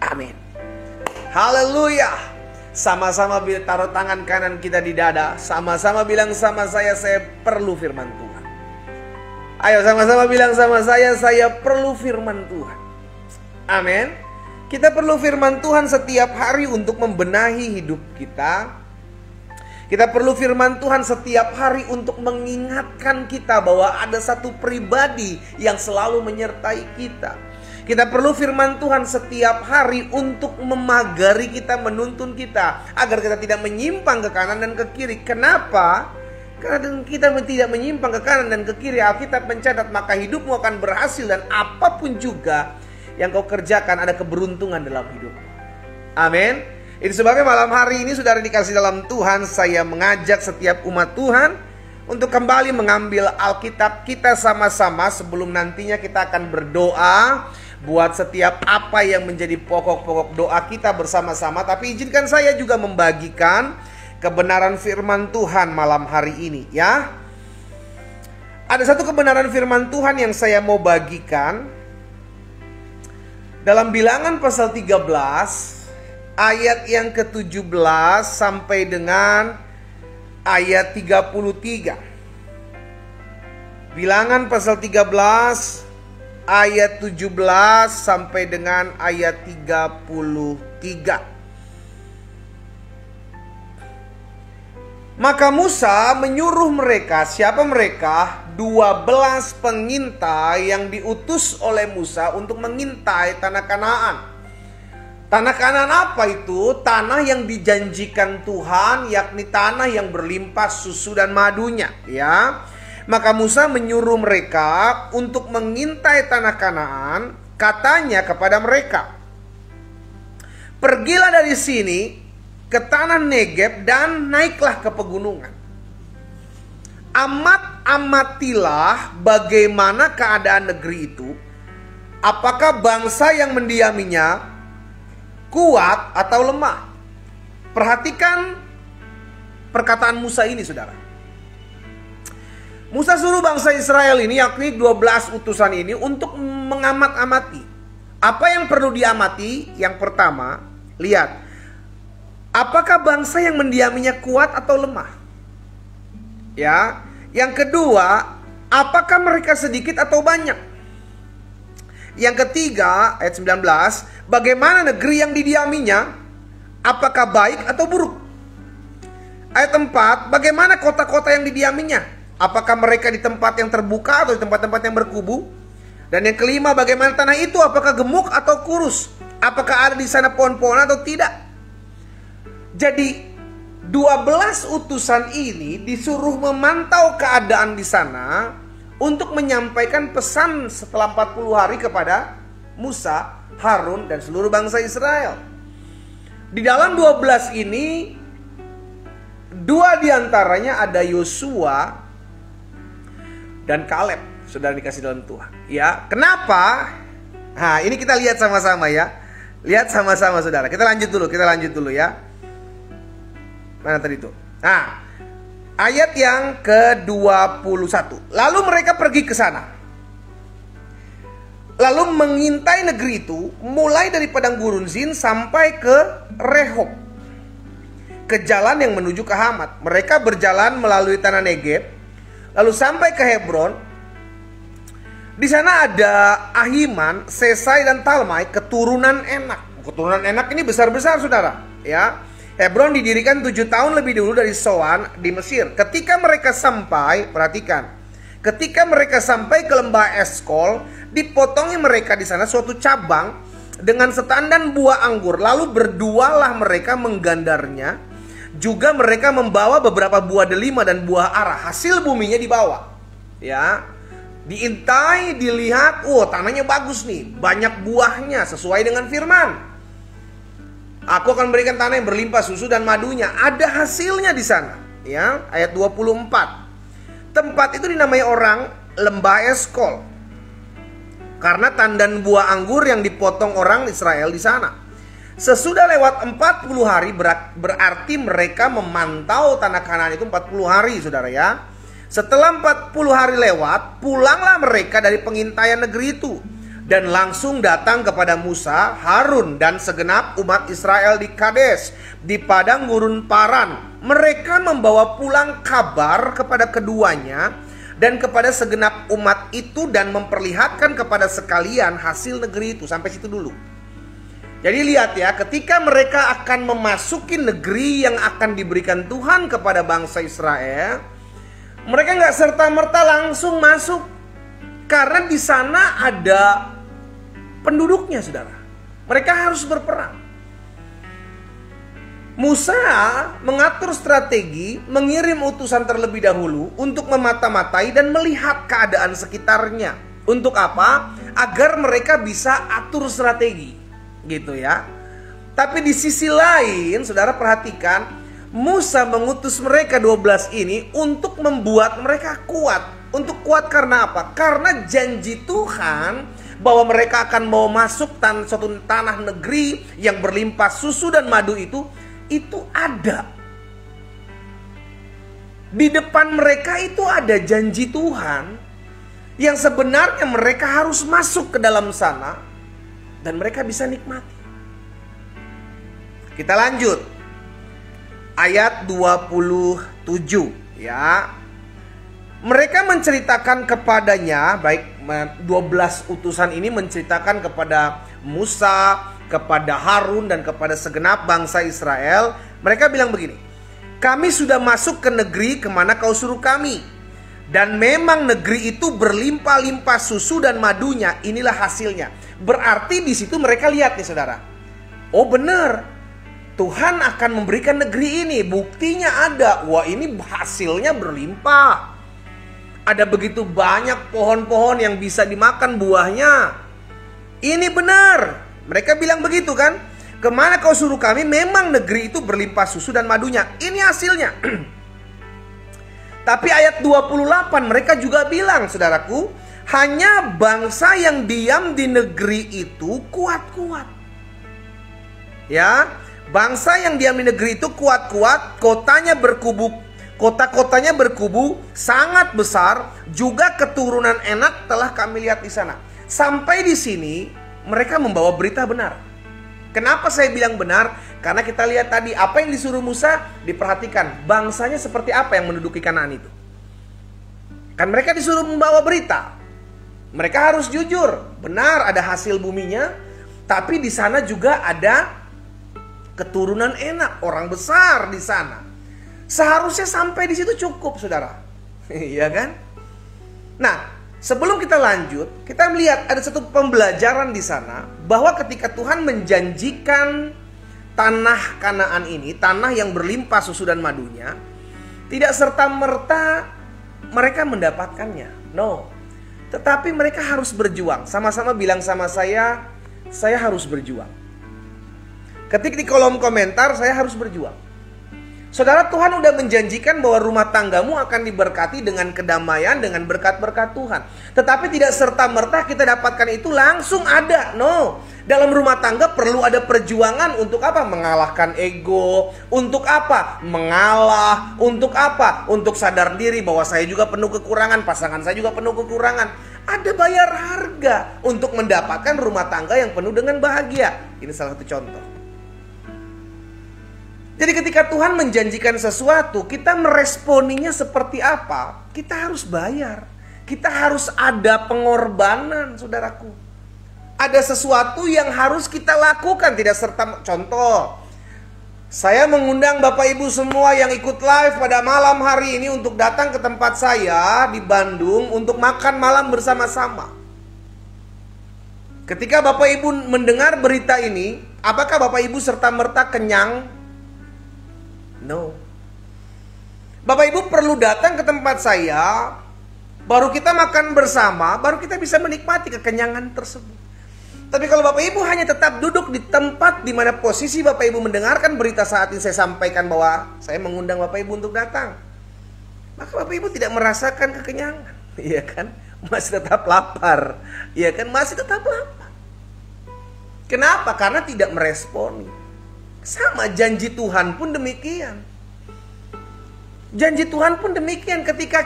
Amin. Haleluya. Sama-sama taruh tangan kanan kita di dada. Sama-sama bilang sama saya perlu firman Tuhan. Ayo sama-sama bilang sama saya perlu firman Tuhan. Amin. Kita perlu firman Tuhan setiap hari untuk membenahi hidup kita. Kita perlu firman Tuhan setiap hari untuk mengingatkan kita bahwa ada satu pribadi yang selalu menyertai kita. Kita perlu firman Tuhan setiap hari untuk memagari kita, menuntun kita agar kita tidak menyimpang ke kanan dan ke kiri. Kenapa? Karena kita tidak menyimpang ke kanan dan ke kiri, Alkitab mencatat maka hidupmu akan berhasil dan apapun juga yang kau kerjakan ada keberuntungan dalam hidup. Amin. Itu sebabnya malam hari ini saudara dikasih dalam Tuhan, saya mengajak setiap umat Tuhan untuk kembali mengambil Alkitab kita sama-sama sebelum nantinya kita akan berdoa buat setiap apa yang menjadi pokok-pokok doa kita bersama-sama. Tapi izinkan saya juga membagikan kebenaran firman Tuhan malam hari ini ya. Ada satu kebenaran firman Tuhan yang saya mau bagikan dalam Bilangan pasal 13 ayat yang ke-17 sampai dengan ayat 33. Bilangan pasal 13 ayat 17 sampai dengan ayat 33. Maka Musa menyuruh mereka, siapa mereka? 12 pengintai yang diutus oleh Musa untuk mengintai tanah Kanaan. Tanah Kanaan apa itu? Tanah yang dijanjikan Tuhan, yakni tanah yang berlimpah susu dan madunya, ya. Maka Musa menyuruh mereka untuk mengintai tanah Kanaan. Katanya kepada mereka, pergilah dari sini ke tanah Negeb dan naiklah ke pegunungan. Amatilah bagaimana keadaan negeri itu. Apakah bangsa yang mendiaminya kuat atau lemah? Perhatikan perkataan Musa ini, saudara. Musa suruh bangsa Israel ini, yakni 12 utusan ini, untuk mengamat-amati. Apa yang perlu diamati? Yang pertama, lihat, apakah bangsa yang mendiaminya kuat atau lemah? Ya. Yang kedua, apakah mereka sedikit atau banyak? Yang ketiga, ayat 19, bagaimana negeri yang didiaminya? Apakah baik atau buruk? Ayat 4, bagaimana kota-kota yang didiaminya? Apakah mereka di tempat yang terbuka atau di tempat-tempat yang berkubu? Dan yang kelima, bagaimana tanah itu? Apakah gemuk atau kurus? Apakah ada di sana pohon-pohon atau tidak? Jadi 12 utusan ini disuruh memantau keadaan di sana untuk menyampaikan pesan setelah 40 hari kepada Musa, Harun, dan seluruh bangsa Israel. Di dalam 12 ini, 2 diantaranya ada Yosua dan Kaleb, saudara dikasih dalam Tuhan. Ya, kenapa? Nah, ini kita lihat sama-sama ya. Lihat sama-sama, saudara. Kita lanjut dulu ya. Mana tadi itu? Nah, ayat yang ke-21. Lalu mereka pergi ke sana. Lalu mengintai negeri itu mulai dari padang gurun Zin sampai ke Rehob, ke jalan yang menuju ke Hamat. Mereka berjalan melalui tanah Negeb lalu sampai ke Hebron. Di sana ada Ahiman, Sesai dan Talmai, keturunan Enak. Keturunan Enak ini besar-besar, saudara. Ya, Hebron didirikan 7 tahun lebih dulu dari Soan di Mesir. Ketika mereka sampai, perhatikan, ketika mereka sampai ke lembah Eskol, dipotongi mereka di sana suatu cabang dengan setandan buah anggur. Lalu berdualah mereka menggandarnya. Juga mereka membawa beberapa buah delima dan buah ara. Hasil buminya dibawa. Ya, diintai, dilihat, tanahnya bagus nih, banyak buahnya sesuai dengan firman. Aku akan berikan tanah yang berlimpah susu dan madunya. Ada hasilnya di sana. Ya, ayat 24. Tempat itu dinamai orang lembah Eskol karena tandan buah anggur yang dipotong orang Israel di sana. Sesudah lewat 40 hari, berarti mereka memantau tanah Kanaan itu 40 hari, saudara ya. Setelah 40 hari lewat, pulanglah mereka dari pengintaian negeri itu. dan langsung datang kepada Musa, Harun, dan segenap umat Israel di Kades, di padang gurun Paran. Mereka membawa pulang kabar kepada keduanya dan kepada segenap umat itu, dan memperlihatkan kepada sekalian hasil negeri itu. Sampai situ dulu. Jadi lihat ya, ketika mereka akan memasuki negeri yang akan diberikan Tuhan kepada bangsa Israel, mereka nggak serta-merta langsung masuk, karena di sana ada penduduknya, saudara. Mereka harus berperang. Musa mengatur strategi, mengirim utusan terlebih dahulu untuk memata-matai dan melihat keadaan sekitarnya. Untuk apa? Agar mereka bisa atur strategi, gitu ya. Tapi di sisi lain, saudara perhatikan, Musa mengutus mereka 12 ini untuk membuat mereka kuat. Untuk kuat karena apa? Karena janji Tuhan bahwa mereka akan mau masuk suatu tanah negeri yang berlimpah susu dan madu itu ada. Di depan mereka itu ada janji Tuhan yang sebenarnya mereka harus masuk ke dalam sana dan mereka bisa nikmati. Kita lanjut. Ayat 27 ya. Mereka menceritakan kepadanya, baik 12 utusan ini menceritakan kepada Musa, kepada Harun, dan kepada segenap bangsa Israel. Mereka bilang begini, kami sudah masuk ke negeri kemana kau suruh kami, dan memang negeri itu berlimpah-limpah susu dan madunya. Inilah hasilnya. Berarti di situ mereka lihat nih, saudara. Oh benar, Tuhan akan memberikan negeri ini. Buktinya ada. Wah, ini hasilnya berlimpah. Ada begitu banyak pohon-pohon yang bisa dimakan buahnya. Ini benar. Mereka bilang begitu kan. Kemana kau suruh kami, memang negeri itu berlimpah susu dan madunya. Ini hasilnya. Tapi ayat 28 mereka juga bilang, saudaraku, hanya bangsa yang diam di negeri itu kuat-kuat. Ya, bangsa yang diam di negeri itu kuat-kuat, kota-kotanya berkubu sangat besar, juga keturunan enak telah kami lihat di sana. Sampai di sini mereka membawa berita benar. Kenapa saya bilang benar? Karena kita lihat tadi apa yang disuruh Musa, diperhatikan bangsanya seperti apa yang menduduki Kanaan itu. Kan mereka disuruh membawa berita. Mereka harus jujur, benar ada hasil buminya, tapi di sana juga ada keturunan enak, orang besar di sana. Seharusnya sampai di situ cukup, saudara. Iya kan? Nah, sebelum kita lanjut, kita melihat ada satu pembelajaran di sana, bahwa ketika Tuhan menjanjikan tanah Kanaan ini, tanah yang berlimpah susu dan madunya, tidak serta-merta mereka mendapatkannya. No. Tetapi mereka harus berjuang. Sama-sama bilang sama saya harus berjuang. Ketik di kolom komentar, saya harus berjuang. Saudara, Tuhan udah menjanjikan bahwa rumah tanggamu akan diberkati dengan kedamaian, dengan berkat-berkat Tuhan. Tetapi tidak serta-merta kita dapatkan itu langsung ada. No. Dalam rumah tangga perlu ada perjuangan. Untuk apa? Mengalahkan ego. Untuk apa? Mengalah. Untuk apa? Untuk sadar diri bahwa saya juga penuh kekurangan, pasangan saya juga penuh kekurangan. Ada bayar harga untuk mendapatkan rumah tangga yang penuh dengan bahagia. Ini salah satu contoh. Jadi ketika Tuhan menjanjikan sesuatu, kita meresponinya seperti apa? Kita harus bayar. Kita harus ada pengorbanan, saudaraku. Ada sesuatu yang harus kita lakukan. Tidak serta, contoh, saya mengundang Bapak Ibu semua yang ikut live pada malam hari ini untuk datang ke tempat saya di Bandung untuk makan malam bersama-sama. Ketika Bapak Ibu mendengar berita ini, apakah Bapak Ibu serta-merta kenyang? No. Bapak Ibu perlu datang ke tempat saya, baru kita makan bersama, baru kita bisa menikmati kekenyangan tersebut. Tapi kalau Bapak Ibu hanya tetap duduk di tempat di mana posisi Bapak Ibu mendengarkan berita saat ini saya sampaikan bahwa saya mengundang Bapak Ibu untuk datang, maka Bapak Ibu tidak merasakan kekenyangan, iya kan? Masih tetap lapar, iya kan? Masih tetap lapar. Kenapa? Karena tidak meresponi. Sama janji Tuhan pun demikian. Janji Tuhan pun demikian, ketika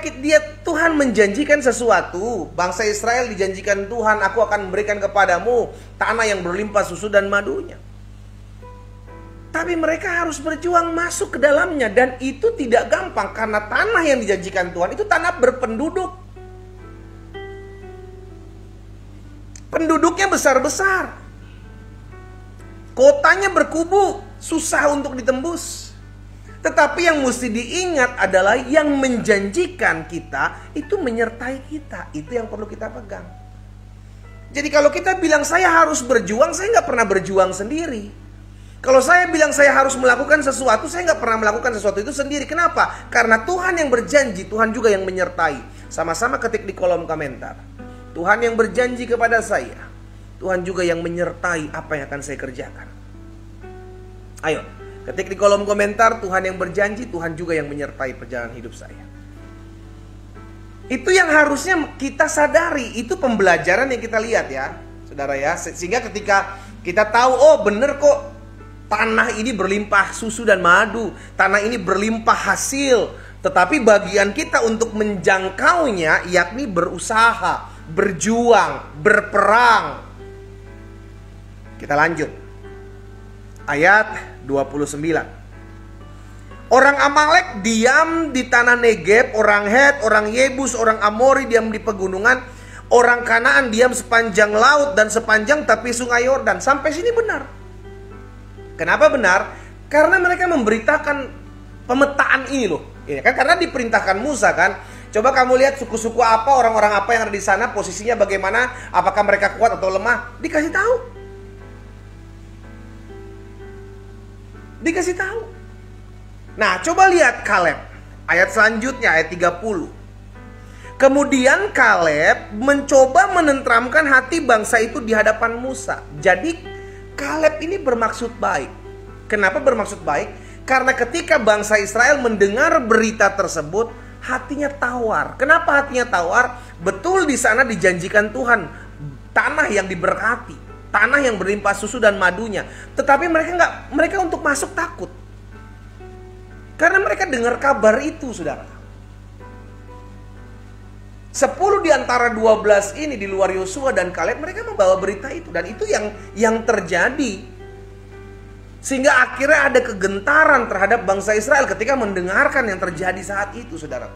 Tuhan menjanjikan sesuatu, bangsa Israel dijanjikan Tuhan, aku akan memberikan kepadamu tanah yang berlimpah susu dan madunya. Tapi mereka harus berjuang masuk ke dalamnya, dan itu tidak gampang karena tanah yang dijanjikan Tuhan itu tanah berpenduduk. Penduduknya besar-besar. Kotanya berkubu, susah untuk ditembus. Tetapi yang mesti diingat adalah yang menjanjikan kita itu menyertai kita. Itu yang perlu kita pegang. Jadi kalau kita bilang saya harus berjuang, saya nggak pernah berjuang sendiri. Kalau saya bilang saya harus melakukan sesuatu, saya nggak pernah melakukan sesuatu itu sendiri. Kenapa? Karena Tuhan yang berjanji, Tuhan juga yang menyertai. Sama-sama ketik di kolom komentar. Tuhan yang berjanji kepada saya, Tuhan juga yang menyertai apa yang akan saya kerjakan. Ayo. Ketik di kolom komentar, Tuhan yang berjanji, Tuhan juga yang menyertai perjalanan hidup saya. Itu yang harusnya kita sadari, itu pembelajaran yang kita lihat ya, saudara ya. Sehingga ketika kita tahu, oh bener kok tanah ini berlimpah susu dan madu, tanah ini berlimpah hasil. Tetapi bagian kita untuk menjangkaunya, yakni berusaha, berjuang, berperang. Kita lanjut. Ayat 29. Orang Amalek diam di tanah Negeb, orang Het, orang Yebus, orang Amori diam di pegunungan, orang Kanaan diam sepanjang laut dan sepanjang tepi sungai Yordan. Sampai sini benar. Kenapa benar? Karena mereka memberitakan pemetaan ini loh. Ya kan, karena diperintahkan Musa kan. Coba kamu lihat suku-suku apa, orang-orang apa yang ada di sana, posisinya bagaimana, apakah mereka kuat atau lemah, dikasih tahu. Dikasih tahu. Nah, coba lihat Kaleb. Ayat selanjutnya, ayat 30. Kemudian Kaleb mencoba menenteramkan hati bangsa itu di hadapan Musa. Jadi Kaleb ini bermaksud baik. Kenapa bermaksud baik? Karena ketika bangsa Israel mendengar berita tersebut, hatinya tawar. Kenapa hatinya tawar? Betul di sana dijanjikan Tuhan tanah yang diberkati, tanah yang berlimpah susu dan madunya. Tetapi mereka untuk masuk takut. Karena mereka dengar kabar itu, saudara. 10 di antara 12 ini di luar Yosua dan Kaleb, mereka membawa berita itu. Dan itu yang terjadi. Sehingga akhirnya ada kegentaran terhadap bangsa Israel ketika mendengarkan yang terjadi saat itu, saudara.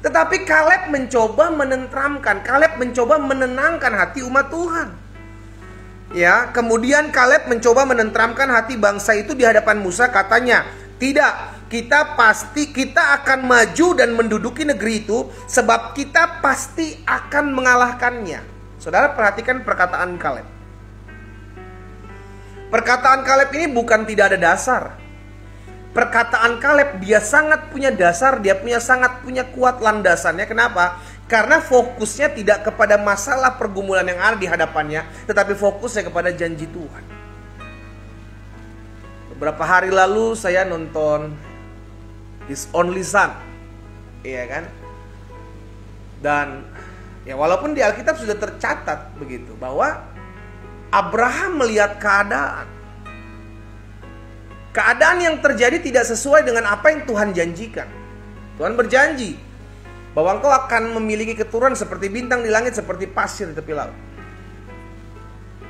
Tetapi Kaleb mencoba menenteramkan, Kaleb mencoba menenangkan hati umat Tuhan. Ya, kemudian Kaleb mencoba menenteramkan hati bangsa itu di hadapan Musa, katanya, tidak, kita akan maju dan menduduki negeri itu, sebab kita pasti akan mengalahkannya. Saudara perhatikan perkataan Kaleb. Perkataan Kaleb ini bukan tidak ada dasar. Perkataan Kaleb dia sangat punya dasar, dia sangat punya kuat landasannya. Kenapa? Karena fokusnya tidak kepada masalah pergumulan yang ada di hadapannya, tetapi fokusnya kepada janji Tuhan. Beberapa hari lalu saya nonton His Only Son, iya kan? Dan ya walaupun di Alkitab sudah tercatat begitu bahwa Abraham melihat keadaan yang terjadi tidak sesuai dengan apa yang Tuhan janjikan. Tuhan berjanji bahwa engkau akan memiliki keturunan seperti bintang di langit, seperti pasir di tepi laut.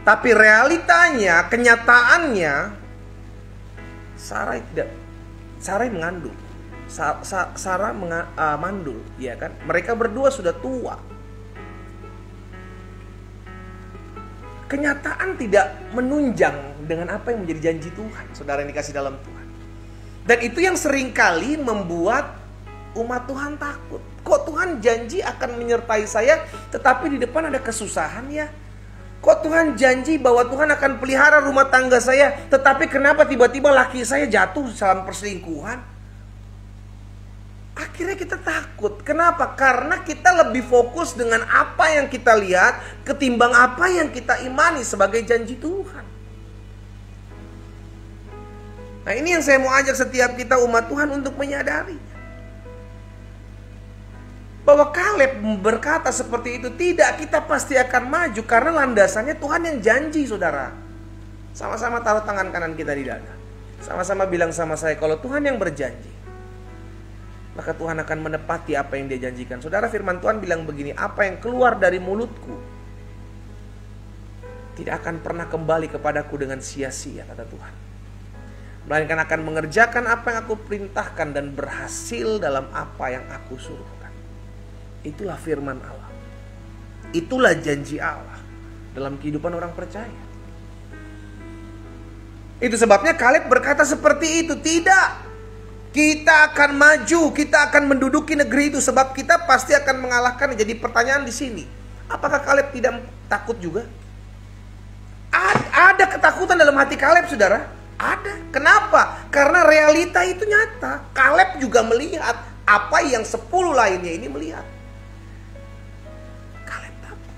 Tapi realitanya, kenyataannya, Sarai mengandung. Sarah mandul, ya kan? Mereka berdua sudah tua. Kenyataan tidak menunjang dengan apa yang menjadi janji Tuhan, saudara yang dikasih dalam Tuhan. Dan itu yang seringkali membuat umat Tuhan takut. Kok Tuhan janji akan menyertai saya, tetapi di depan ada kesusahan ya? Kok Tuhan janji bahwa Tuhan akan pelihara rumah tangga saya, tetapi kenapa tiba-tiba laki saya jatuh dalam perselingkuhan? Akhirnya kita takut. Kenapa? Karena kita lebih fokus dengan apa yang kita lihat ketimbang apa yang kita imani sebagai janji Tuhan. Nah, ini yang saya mau ajak setiap kita umat Tuhan untuk menyadari. Bahwa Kaleb berkata seperti itu, tidak, kita pasti akan maju karena landasannya Tuhan yang janji, saudara. Sama-sama taruh tangan kanan kita di dada. Sama-sama bilang sama saya, kalau Tuhan yang berjanji, maka Tuhan akan menepati apa yang Dia janjikan. Saudara, firman Tuhan bilang begini, apa yang keluar dari mulutku tidak akan pernah kembali kepadaku dengan sia-sia, kata Tuhan, melainkan akan mengerjakan apa yang aku perintahkan dan berhasil dalam apa yang aku suruhkan. Itulah firman Allah. Itulah janji Allah dalam kehidupan orang percaya. Itu sebabnya Kaleb berkata seperti itu. Tidak, kita akan maju, kita akan menduduki negeri itu, sebab kita pasti akan mengalahkan. Jadi pertanyaan di sini, apakah Kaleb tidak takut juga? Ada ketakutan dalam hati Kaleb, saudara. Ada. Kenapa? Karena realita itu nyata. Kaleb juga melihat apa yang 10 lainnya ini melihat. Kaleb takut.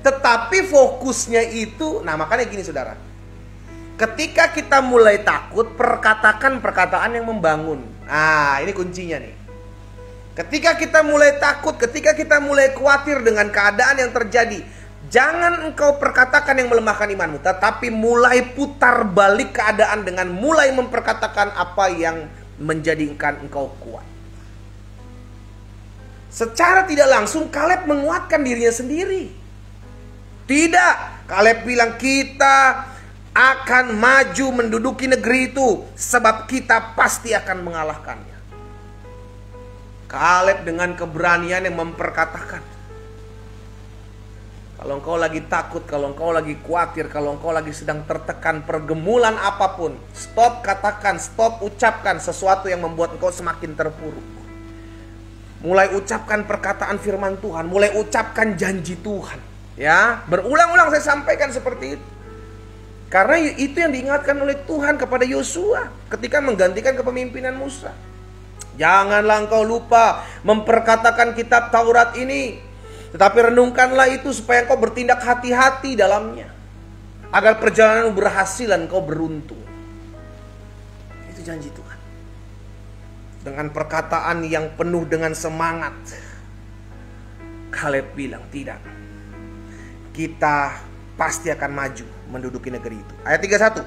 Tetapi fokusnya itu, nah makanya gini saudara. Ketika kita mulai takut, perkatakan perkataan yang membangun. Nah, ini kuncinya nih. Ketika kita mulai takut, ketika kita mulai khawatir dengan keadaan yang terjadi, jangan engkau perkatakan yang melemahkan imanmu, tetapi mulai putar balik keadaan dengan mulai memperkatakan apa yang menjadikan engkau kuat. Secara tidak langsung Kaleb menguatkan dirinya sendiri. Tidak, Kaleb bilang kita akan maju menduduki negeri itu, sebab kita pasti akan mengalahkannya. Kaleb dengan keberanian yang memperkatakan. Kalau engkau lagi takut, kalau engkau lagi khawatir, kalau engkau lagi sedang tertekan pergumulan apapun, stop katakan, stop ucapkan sesuatu yang membuat engkau semakin terpuruk. Mulai ucapkan perkataan firman Tuhan, mulai ucapkan janji Tuhan. Ya, berulang-ulang saya sampaikan seperti itu. Karena itu yang diingatkan oleh Tuhan kepada Yosua ketika menggantikan kepemimpinan Musa. Janganlah engkau lupa memperkatakan kitab Taurat ini, tetapi renungkanlah itu supaya engkau bertindak hati-hati dalamnya, agar perjalananmu berhasil dan engkau beruntung. Itu janji Tuhan. Dengan perkataan yang penuh dengan semangat, Kaleb bilang, tidak, kita pasti akan maju menduduki negeri itu. Ayat 31.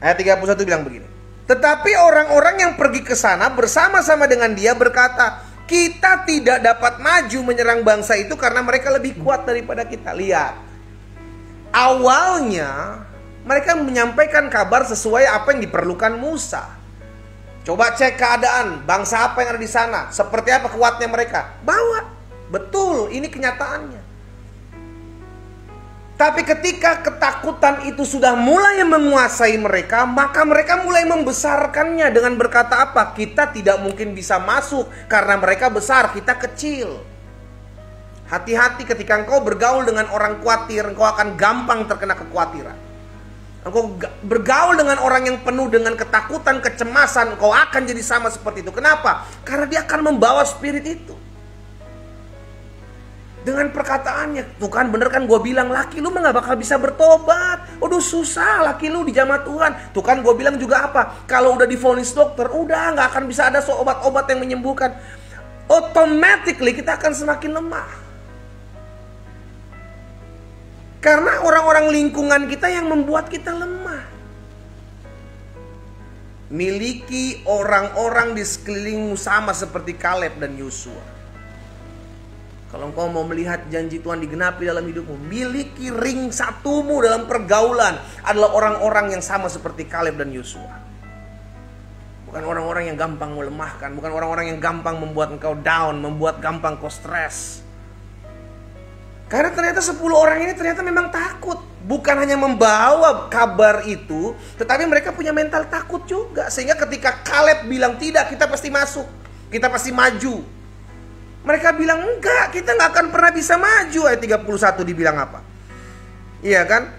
Ayat 31 bilang begini. Tetapi orang-orang yang pergi ke sana bersama-sama dengan dia berkata, kita tidak dapat maju menyerang bangsa itu karena mereka lebih kuat daripada kita. Lihat. Awalnya mereka menyampaikan kabar sesuai apa yang diperlukan Musa. Coba cek keadaan bangsa apa yang ada di sana, seperti apa kuatnya mereka. Bawa. Betul, ini kenyataannya. Tapi ketika ketakutan itu sudah mulai menguasai mereka, maka mereka mulai membesarkannya dengan berkata apa? Kita tidak mungkin bisa masuk karena mereka besar, kita kecil. Hati-hati ketika engkau bergaul dengan orang khawatir, engkau akan gampang terkena kekhawatiran. Engkau bergaul dengan orang yang penuh dengan ketakutan, kecemasan, engkau akan jadi sama seperti itu. Kenapa? Karena dia akan membawa spirit itu. Dengan perkataannya, tuh kan bener kan gue bilang laki lu mah gak bakal bisa bertobat. Aduh susah laki lu di jamaah Tuhan. Tuh kan gue bilang juga apa? Kalau udah divonis dokter, udah gak akan bisa ada obat-obat yang menyembuhkan. Automatically kita akan semakin lemah. Karena orang-orang lingkungan kita yang membuat kita lemah. Miliki orang-orang di sekelilingmu sama seperti Kaleb dan Yosua. Kalau engkau mau melihat janji Tuhan digenapi dalam hidupmu, miliki ring satumu dalam pergaulan adalah orang-orang yang sama seperti Kaleb dan Yosua. Bukan orang-orang yang gampang melemahkan, bukan orang-orang yang gampang membuat engkau down, membuat gampang kau stres. Karena ternyata 10 orang ini ternyata memang takut. Bukan hanya membawa kabar itu, tetapi mereka punya mental takut juga. Sehingga ketika Kaleb bilang tidak, kita pasti masuk, kita pasti maju, mereka bilang enggak, kita nggak akan pernah bisa maju. Ayat 31 dibilang apa? Iya kan?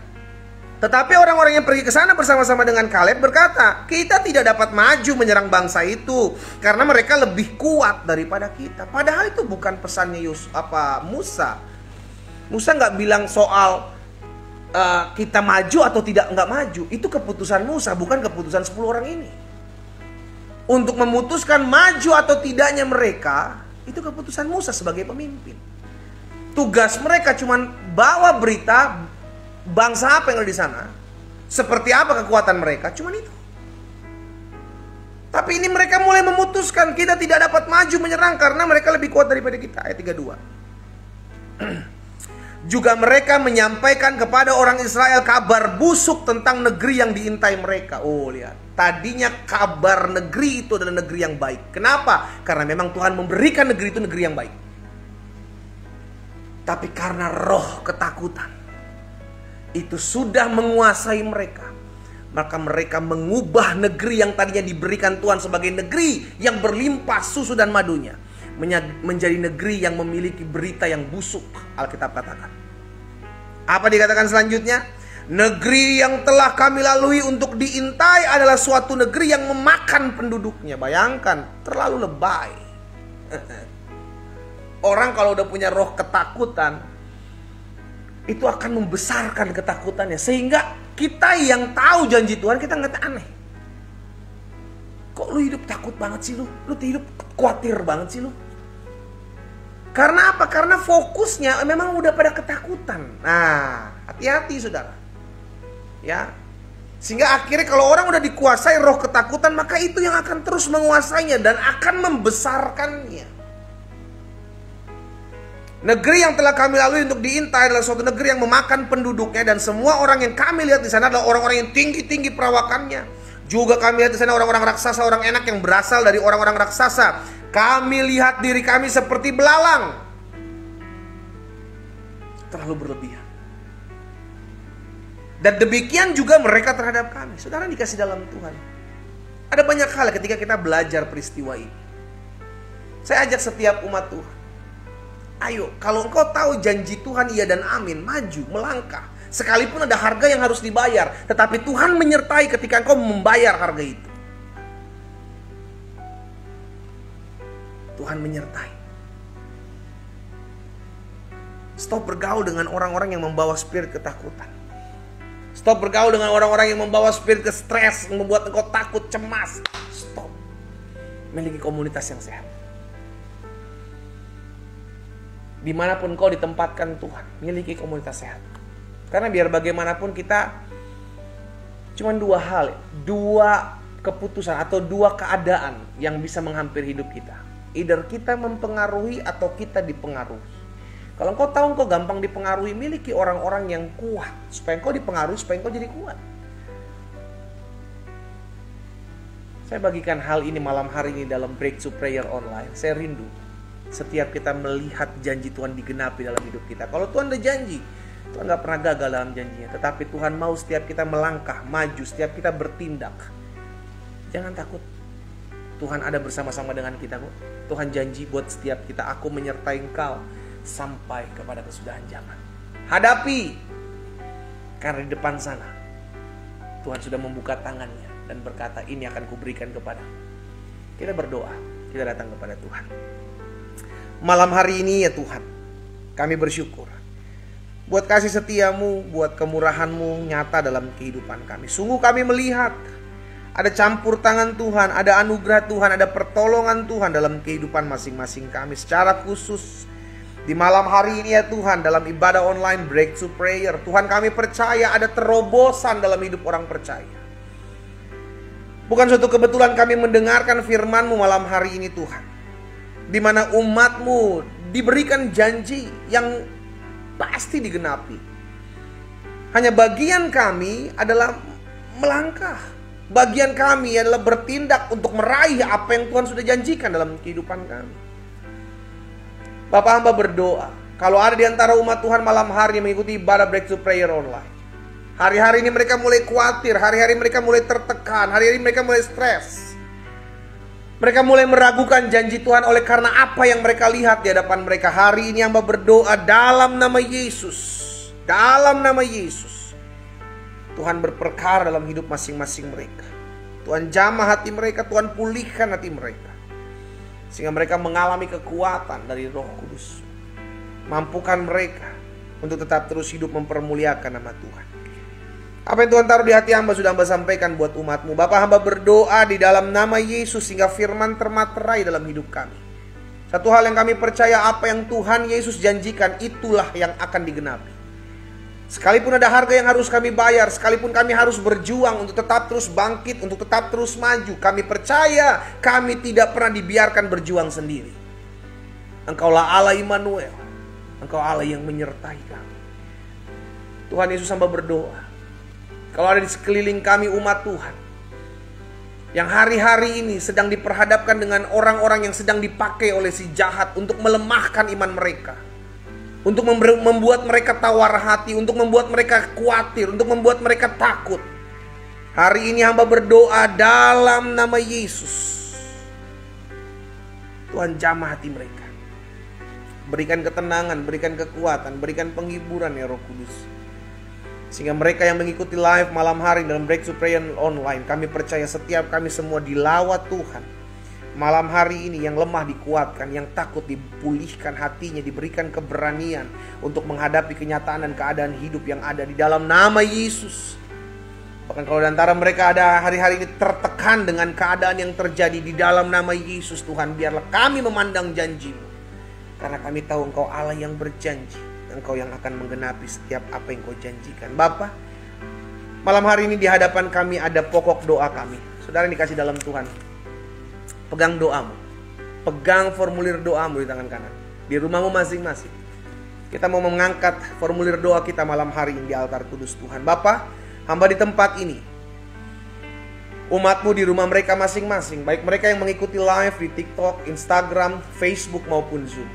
Tetapi orang-orang yang pergi ke sana bersama-sama dengan Kaleb berkata, kita tidak dapat maju menyerang bangsa itu karena mereka lebih kuat daripada kita. Padahal itu bukan pesannya Musa. Musa nggak bilang soal kita maju atau tidak nggak maju. Itu keputusan Musa, bukan keputusan 10 orang ini. Untuk memutuskan maju atau tidaknya mereka, itu keputusan Musa sebagai pemimpin. Tugas mereka cuma bawa berita bangsa apa yang ada di sana, seperti apa kekuatan mereka, cuma itu. Tapi ini mereka mulai memutuskan kita tidak dapat maju menyerang karena mereka lebih kuat daripada kita. Ayat 32. Juga mereka menyampaikan kepada orang Israel kabar busuk tentang negeri yang diintai mereka. Oh, lihat. Tadinya kabar negeri itu adalah negeri yang baik. Kenapa? Karena memang Tuhan memberikan negeri itu negeri yang baik. Tapi karena roh ketakutan itu sudah menguasai mereka, maka mereka mengubah negeri yang tadinya diberikan Tuhan sebagai negeri yang berlimpah susu dan madunya menjadi negeri yang memiliki berita yang busuk. Alkitab katakan. Apa dikatakan selanjutnya? Negeri yang telah kami lalui untuk diintai adalah suatu negeri yang memakan penduduknya. Bayangkan, terlalu lebay. Orang kalau udah punya roh ketakutan, itu akan membesarkan ketakutannya. Sehingga kita yang tahu janji Tuhan, kita nggak aneh. Kok lu hidup takut banget sih lu? Lu hidup khawatir banget sih lu? Karena apa? Karena fokusnya memang udah pada ketakutan. Nah, hati-hati saudara. Ya. Sehingga akhirnya kalau orang udah dikuasai roh ketakutan, maka itu yang akan terus menguasainya dan akan membesarkannya. Negeri yang telah kami lalui untuk diintai adalah suatu negeri yang memakan penduduknya, dan semua orang yang kami lihat di sana adalah orang-orang yang tinggi-tinggi perawakannya. Juga kami lihat di sana orang-orang raksasa, orang enak yang berasal dari orang-orang raksasa. Kami lihat diri kami seperti belalang. Terlalu berlebihan. Dan demikian juga mereka terhadap kami. Saudara dikasih dalam Tuhan. Ada banyak hal ketika kita belajar peristiwa ini. Saya ajak setiap umat Tuhan. Ayo, kalau engkau tahu janji Tuhan iya dan amin, maju, melangkah. Sekalipun ada harga yang harus dibayar, tetapi Tuhan menyertai ketika engkau membayar harga itu. Tuhan menyertai. Stop bergaul dengan orang-orang yang membawa spirit ketakutan. Stop bergaul dengan orang-orang yang membawa spirit stres, yang membuat engkau takut, cemas. Stop. Miliki komunitas yang sehat. Dimanapun kau ditempatkan Tuhan, miliki komunitas sehat. Karena biar bagaimanapun kita cuma dua hal, dua keputusan atau dua keadaan yang bisa menghampiri hidup kita. Either kita mempengaruhi atau kita dipengaruhi. Kalau kau tahu kau gampang dipengaruhi, miliki orang-orang yang kuat supaya kau dipengaruhi, supaya kau jadi kuat. Saya bagikan hal ini malam hari ini dalam Breakthrough Prayer Online. Saya rindu setiap kita melihat janji Tuhan digenapi dalam hidup kita. Kalau Tuhan ada janji, Tuhan gak pernah gagal dalam janjinya. Tetapi Tuhan mau setiap kita melangkah, maju, setiap kita bertindak. Jangan takut. Tuhan ada bersama-sama dengan kita kok. Tuhan janji buat setiap kita, aku menyertai engkau sampai kepada kesudahan zaman. Hadapi. Karena di depan sana Tuhan sudah membuka tangannya dan berkata, ini akan kuberikan kepadamu. Kita berdoa, kita datang kepada Tuhan. Malam hari ini ya Tuhan, kami bersyukur buat kasih setiamu, buat kemurahanmu nyata dalam kehidupan kami. Sungguh kami melihat ada campur tangan Tuhan, ada anugerah Tuhan, ada pertolongan Tuhan dalam kehidupan masing-masing kami. Secara khusus di malam hari ini ya Tuhan, dalam ibadah online Breakthrough Prayer, Tuhan kami percaya ada terobosan dalam hidup orang percaya. Bukan suatu kebetulan kami mendengarkan firman-Mu malam hari ini Tuhan, di mana umat-Mu diberikan janji yang pasti digenapi. Hanya bagian kami adalah melangkah. Bagian kami adalah bertindak untuk meraih apa yang Tuhan sudah janjikan dalam kehidupan kami. Bapak hamba berdoa, kalau ada di antara umat Tuhan malam hari yang mengikuti ibadah Breakthrough Prayer Online, hari-hari ini mereka mulai khawatir, hari-hari mereka mulai tertekan, hari-hari mereka mulai stres. Mereka mulai meragukan janji Tuhan oleh karena apa yang mereka lihat di hadapan mereka. Hari ini hamba berdoa dalam nama Yesus. Dalam nama Yesus. Tuhan berperkara dalam hidup masing-masing mereka. Tuhan jamah hati mereka, Tuhan pulihkan hati mereka. Sehingga mereka mengalami kekuatan dari Roh Kudus. Mampukan mereka untuk tetap terus hidup mempermuliakan nama Tuhan. Apa yang Tuhan taruh di hati hamba sudah hamba sampaikan buat umat-Mu. Bapak hamba berdoa di dalam nama Yesus sehingga firman termaterai dalam hidup kami. Satu hal yang kami percaya, apa yang Tuhan Yesus janjikan itulah yang akan digenapi. Sekalipun ada harga yang harus kami bayar, sekalipun kami harus berjuang untuk tetap terus bangkit, untuk tetap terus maju, kami percaya kami tidak pernah dibiarkan berjuang sendiri. Engkaulah Allah Immanuel, Engkau Allah yang menyertai kami. Tuhan Yesus, hamba berdoa, kalau ada di sekeliling kami umat Tuhan yang hari-hari ini sedang diperhadapkan dengan orang-orang yang sedang dipakai oleh si jahat untuk melemahkan iman mereka, untuk membuat mereka tawar hati, untuk membuat mereka khawatir, untuk membuat mereka takut. Hari ini hamba berdoa dalam nama Yesus, Tuhan jamah hati mereka. Berikan ketenangan, berikan kekuatan, berikan penghiburan ya Roh Kudus. Sehingga mereka yang mengikuti live malam hari dalam Breakthrough Prayer Online, kami percaya setiap kami semua dilawat Tuhan. Malam hari ini yang lemah dikuatkan, yang takut dipulihkan hatinya, diberikan keberanian untuk menghadapi kenyataan dan keadaan hidup yang ada di dalam nama Yesus. Bahkan kalau di antara mereka ada hari-hari ini tertekan dengan keadaan yang terjadi, di dalam nama Yesus Tuhan, biarlah kami memandang janji-Mu. Karena kami tahu Engkau Allah yang berjanji, Engkau yang akan menggenapi setiap apa yang Kau janjikan. Bapa, malam hari ini di hadapan kami ada pokok doa kami. Saudara yang dikasih dalam Tuhan, pegang doamu, pegang formulir doamu di tangan kanan, di rumahmu masing-masing. Kita mau mengangkat formulir doa kita malam hari ini di altar kudus Tuhan. Bapa, hamba di tempat ini, umatmu di rumah mereka masing-masing, baik mereka yang mengikuti live di TikTok, Instagram, Facebook maupun Zoom.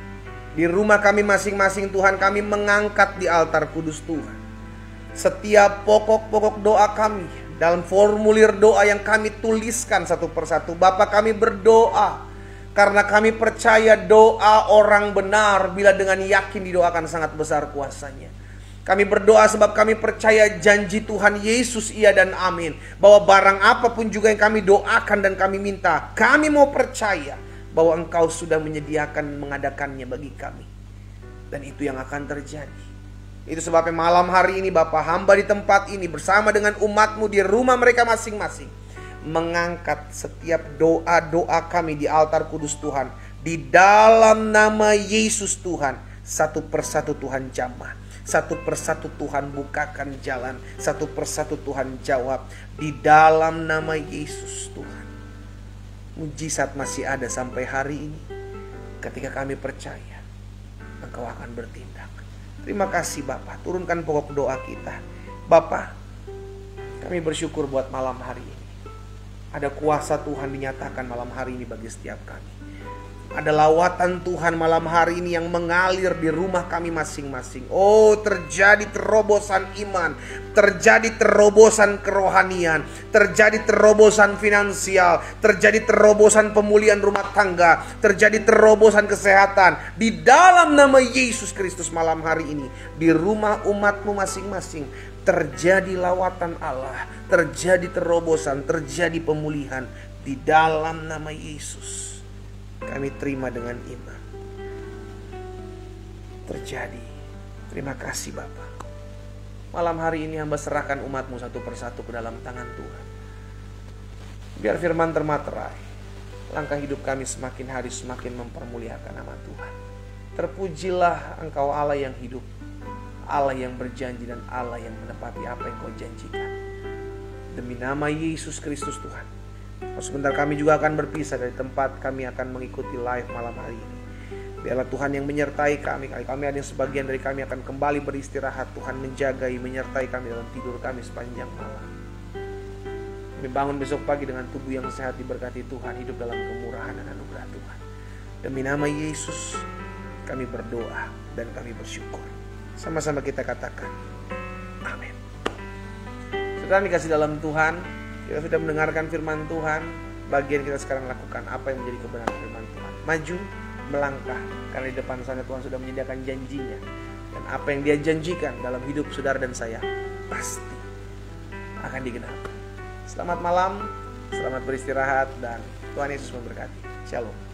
Di rumah kami masing-masing Tuhan, kami mengangkat di altar kudus Tuhan setiap pokok-pokok doa kami dalam formulir doa yang kami tuliskan satu persatu. Bapa, kami berdoa karena kami percaya doa orang benar bila dengan yakin didoakan sangat besar kuasanya. Kami berdoa sebab kami percaya janji Tuhan Yesus iya dan amin, bahwa barang apapun juga yang kami doakan dan kami minta, kami mau percaya bahwa Engkau sudah menyediakan mengadakannya bagi kami. Dan itu yang akan terjadi. Itu sebabnya malam hari ini Bapa, hamba di tempat ini bersama dengan umatmu di rumah mereka masing-masing, mengangkat setiap doa-doa kami di altar kudus Tuhan. Di dalam nama Yesus Tuhan, satu persatu Tuhan jamah, satu persatu Tuhan bukakan jalan, satu persatu Tuhan jawab. Di dalam nama Yesus Tuhan, mujizat masih ada sampai hari ini. Ketika kami percaya Engkau akan bertindak. Terima kasih Bapak, turunkan pokok doa kita. Bapak, kami bersyukur buat malam hari ini. Ada kuasa Tuhan dinyatakan malam hari ini bagi setiap kami. Ada lawatan Tuhan malam hari ini yang mengalir di rumah kami masing-masing. Oh, terjadi terobosan iman, terjadi terobosan kerohanian, terjadi terobosan finansial, terjadi terobosan pemulihan rumah tangga, terjadi terobosan kesehatan. Di dalam nama Yesus Kristus malam hari ini, di rumah umatmu masing-masing, terjadi lawatan Allah, terjadi terobosan, terjadi pemulihan. Di dalam nama Yesus kami terima dengan iman. Terjadi. Terima kasih Bapak. Malam hari ini hamba serahkan umatmu satu persatu ke dalam tangan Tuhan. Biar firman termaterai. Langkah hidup kami semakin hari semakin mempermuliakan nama Tuhan. Terpujilah Engkau Allah yang hidup, Allah yang berjanji dan Allah yang menepati apa yang Kau janjikan. Demi nama Yesus Kristus Tuhan. Sebentar kami juga akan berpisah dari tempat kami akan mengikuti live malam hari ini. Biarlah Tuhan yang menyertai kami. Kami ada yang sebagian dari kami akan kembali beristirahat. Tuhan menjagai, menyertai kami dalam tidur kami sepanjang malam. Kami bangun besok pagi dengan tubuh yang sehat, diberkati Tuhan, hidup dalam kemurahan dan anugerah Tuhan. Demi nama Yesus kami berdoa dan kami bersyukur. Sama-sama kita katakan amin. Saudara dikasih dalam Tuhan, kita sudah mendengarkan firman Tuhan. Bagian kita sekarang lakukan apa yang menjadi kebenaran firman Tuhan. Maju, melangkah, karena di depan sana Tuhan sudah menyediakan janjinya. Dan apa yang Dia janjikan dalam hidup saudara dan saya pasti akan digenapi. Selamat malam, selamat beristirahat, dan Tuhan Yesus memberkati. Shalom.